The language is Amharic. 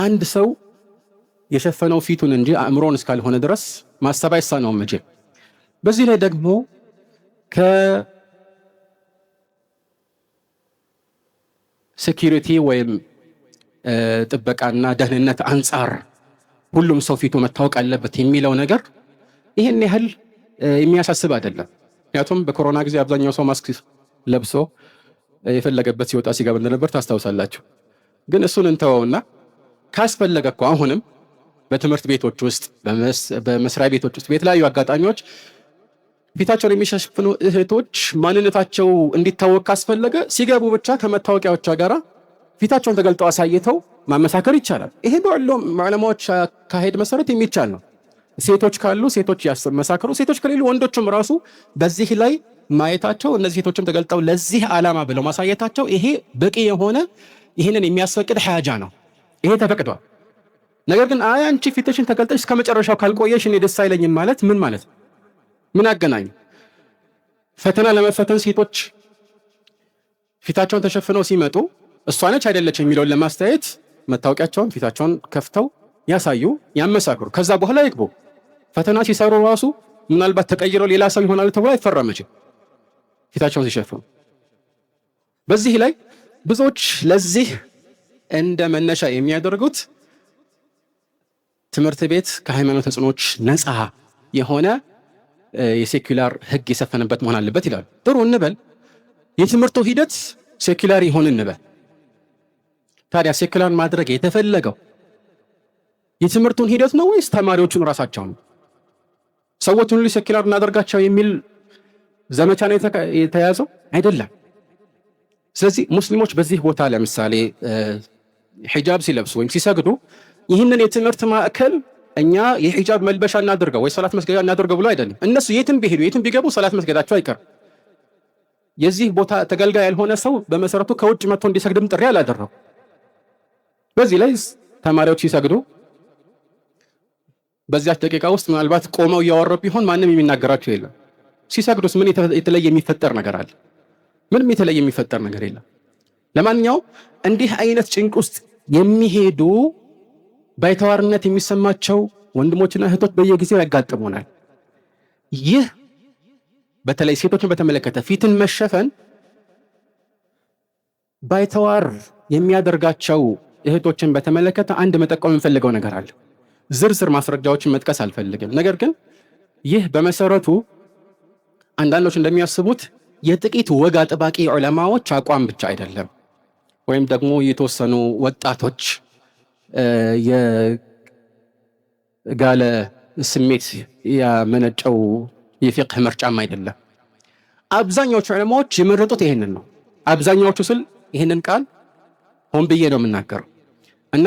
አንድ ሰው የሸፈነው ፊቱን እንጂ አእምሮን እስካልሆነ ድረስ ማሰብ አይሳነውም መቼም። በዚህ ላይ ደግሞ ከሴኪሪቲ ወይም ጥበቃና ደህንነት አንጻር ሁሉም ሰው ፊቱ መታወቅ አለበት የሚለው ነገር ይሄን ያህል የሚያሳስብ አይደለም። ምክንያቱም በኮሮና ጊዜ አብዛኛው ሰው ማስክ ለብሶ የፈለገበት ሲወጣ ሲገባ እንደነበር ታስታውሳላችሁ። ግን እሱን እንተወውና ካስፈለገ እኮ አሁንም በትምህርት ቤቶች ውስጥ በመስሪያ ቤቶች ውስጥ በተለያዩ አጋጣሚዎች ፊታቸውን የሚሸፍኑ እህቶች ማንነታቸው እንዲታወቅ ካስፈለገ ሲገቡ ብቻ ከመታወቂያዎቿ ጋር ፊታቸውን ተገልጠው አሳይተው ማመሳከር ይቻላል። ይሄ በሁሉም ዑለማዎች አካሄድ መሰረት የሚቻል ነው። ሴቶች ካሉ ሴቶች ያመሳከሩ፣ ሴቶች ከሌሉ ወንዶችም ራሱ በዚህ ላይ ማየታቸው እነዚህ ሴቶችም ተገልጠው ለዚህ ዓላማ ብለው ማሳየታቸው ይሄ በቂ የሆነ ይህንን የሚያስፈቅድ ሐጃ ነው። ይሄ ተፈቅዷል። ነገር ግን አንቺ ፊትሽን ተገልጠሽ እስከ መጨረሻው ካልቆየሽ እኔ ደስ አይለኝም ማለት ምን ማለት ነው? ምን አገናኝ? ፈተና ለመፈተን ሴቶች ፊታቸውን ተሸፍነው ሲመጡ እሷ ነች አይደለች የሚለውን ለማስተያየት መታወቂያቸውን ፊታቸውን ከፍተው ያሳዩ፣ ያመሳክሩ፣ ከዛ በኋላ ይግቡ። ፈተና ሲሰሩ ራሱ ምናልባት ተቀይረው ሌላ ሰው ይሆናሉ ተብሎ አይፈረምም ፊታቸውን ሲሸፍኑ። በዚህ ላይ ብዙዎች ለዚህ እንደ መነሻ የሚያደርጉት ትምህርት ቤት ከሃይማኖት ተጽዕኖች ነፃ የሆነ የሴኩላር ህግ የሰፈነበት መሆን አለበት ይላሉ። ጥሩ እንበል፣ የትምህርቱ ሂደት ሴኩላር ይሆን እንበል። ታዲያ ሴኩላር ማድረግ የተፈለገው የትምህርቱን ሂደት ነው ወይስ ተማሪዎቹን ራሳቸው ነው? ሰዎችን ሁሉ ሴኩላር እናደርጋቸው የሚል ዘመቻ ነው የተያዘው? አይደለም። ስለዚህ ሙስሊሞች በዚህ ቦታ ለምሳሌ ሒጃብ ሲለብሱ ወይም ሲሰግዱ ይህንን የትምህርት ማዕከል እኛ የሒጃብ መልበሻ እናድርገው ወይ ሰላት መስገጃ እናድርገው ብሎ አይደለም። እነሱ የትም ቢሄዱ የትም ቢገቡ ሰላት መስገዳቸው አይቀርም። የዚህ ቦታ ተገልጋይ ያልሆነ ሰው በመሰረቱ ከውጭ መጥቶ እንዲሰግድም ጥሪ አላደረው። በዚህ ላይ ተማሪዎች ሲሰግዱ በዚያች ደቂቃ ውስጥ ምናልባት ቆመው እያወሩ ቢሆን ማንም የሚናገራቸው የለም። ሲሰግዱስ ምን የተለየ የሚፈጠር ነገር አለ? ምንም የተለየ የሚፈጠር ነገር የለም። ለማንኛውም እንዲህ አይነት ጭንቅ ውስጥ የሚሄዱ ባይተዋርነት የሚሰማቸው ወንድሞችና እህቶች በየጊዜው ያጋጥሙናል። ይህ በተለይ ሴቶችን በተመለከተ ፊትን መሸፈን ባይተዋር የሚያደርጋቸው እህቶችን በተመለከተ አንድ መጠቆም የምፈልገው ነገር አለ። ዝርዝር ማስረጃዎችን መጥቀስ አልፈልግም። ነገር ግን ይህ በመሰረቱ አንዳንዶች እንደሚያስቡት የጥቂት ወግ አጥባቂ ዑለማዎች አቋም ብቻ አይደለም፣ ወይም ደግሞ የተወሰኑ ወጣቶች የጋለ ስሜት ያመነጨው የፊቅህ ምርጫም አይደለም። አብዛኛዎቹ ዑለማዎች የመረጡት ይሄንን ነው። አብዛኛዎቹ ስል ይሄንን ቃል ሆን ብዬ ነው የምናገረው እና